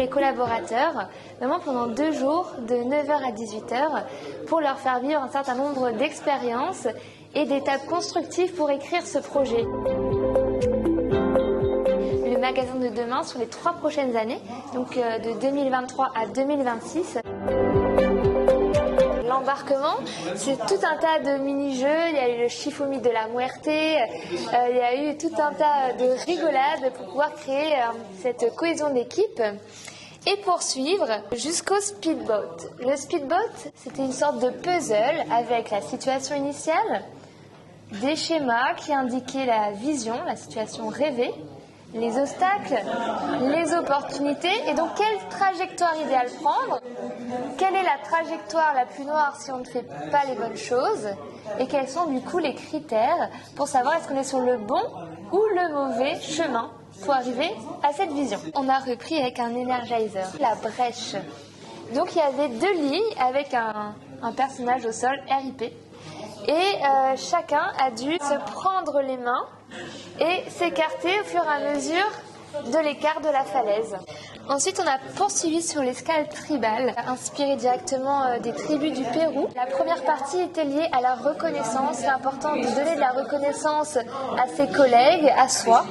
les collaborateurs, vraiment pendant 2 jours, de 9 h à 18 h, pour leur faire vivre un certain nombre d'expériences et d'étapes constructives pour écrire ce projet. Le magasin de demain sur les 3 prochaines années, donc de 2023 à 2026. L'embarquement, c'est tout un tas de mini-jeux. Il y a eu le Shifumi de la Muerte, il y a eu tout un tas de rigolades pour pouvoir créer cette cohésion d'équipe et poursuivre jusqu'au speedboat. Le speedboat, c'était une sorte de puzzle avec la situation initiale, des schémas qui indiquaient la vision, la situation rêvée, les obstacles, les opportunités et donc quelle trajectoire idéale prendre, quelle est la trajectoire la plus noire si on ne fait pas les bonnes choses et quels sont du coup les critères pour savoir est-ce qu'on est sur le bon ou le mauvais chemin pour arriver à cette vision. On a repris avec un energizer, la brèche. Donc il y avait 2 lignes avec un personnage au sol, RIP. Et chacun a dû se prendre les mains et s'écarter au fur et à mesure de l'écart de la falaise. Ensuite, on a poursuivi sur l'escale tribale, inspirée directement des tribus du Pérou. La première partie était liée à la reconnaissance. C'est important de donner de la reconnaissance à ses collègues, à soi,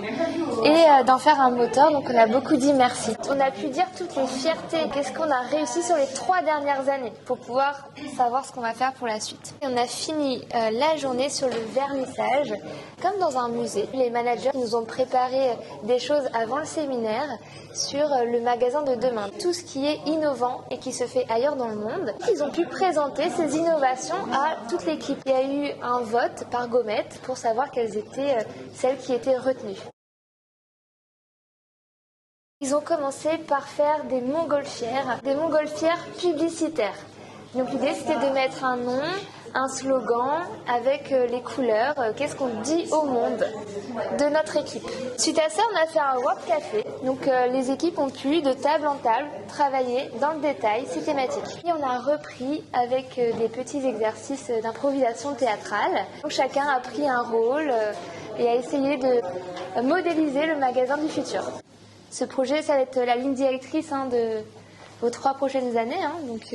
et d'en faire un moteur. Donc, on a beaucoup dit merci. On a pu dire toutes les fiertés, qu'est-ce qu'on a réussi sur les 3 dernières années, pour pouvoir savoir ce qu'on va faire pour la suite. Et on a fini la journée sur le vernissage, comme dans un musée. Les managers nous ont préparé des choses avant le séminaire sur le magasin de demain, tout ce qui est innovant et qui se fait ailleurs dans le monde. Ils ont pu présenter ces innovations à toute l'équipe. Il y a eu un vote par gommette pour savoir quelles étaient celles qui étaient retenues. Ils ont commencé par faire des montgolfières publicitaires. Donc l'idée c'était de mettre un nom, un slogan avec les couleurs, qu'est-ce qu'on dit au monde de notre équipe. Suite à ça, on a fait un work café. Donc les équipes ont pu, de table en table, travailler dans le détail ces thématiques. Et on a repris avec des petits exercices d'improvisation théâtrale. Donc chacun a pris un rôle et a essayé de modéliser le magasin du futur. Ce projet, ça va être la ligne directrice de vos 3 prochaines années. Donc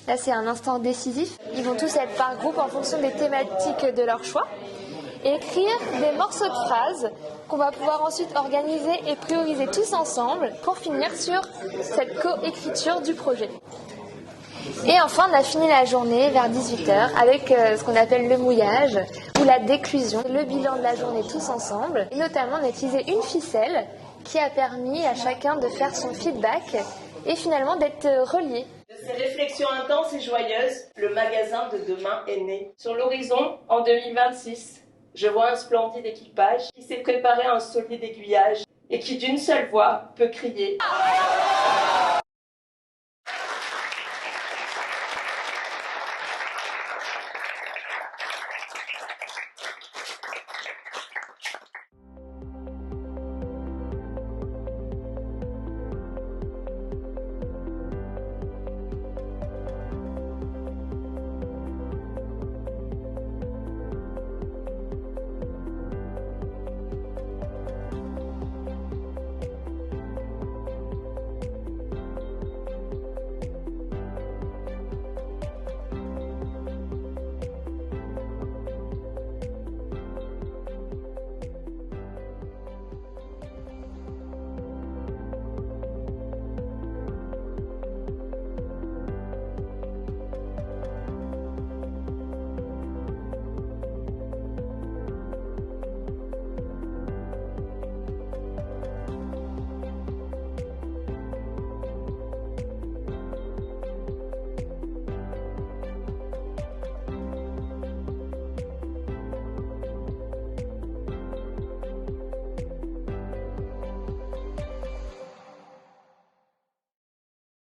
là, c'est un instant décisif. Ils vont tous être par groupe en fonction des thématiques de leur choix et écrire des morceaux de phrases qu'on va pouvoir ensuite organiser et prioriser tous ensemble pour finir sur cette co-écriture du projet. Et enfin, on a fini la journée vers 18 h avec ce qu'on appelle le mouillage ou la déclusion, le bilan de la journée tous ensemble. Et notamment, on a utilisé une ficelle qui a permis à chacun de faire son feedback et finalement d'être relié. De ces réflexions intenses et joyeuses, le magasin de demain est né. Sur l'horizon, en 2026, je vois un splendide équipage qui s'est préparé à un solide aiguillage et qui d'une seule voix peut crier.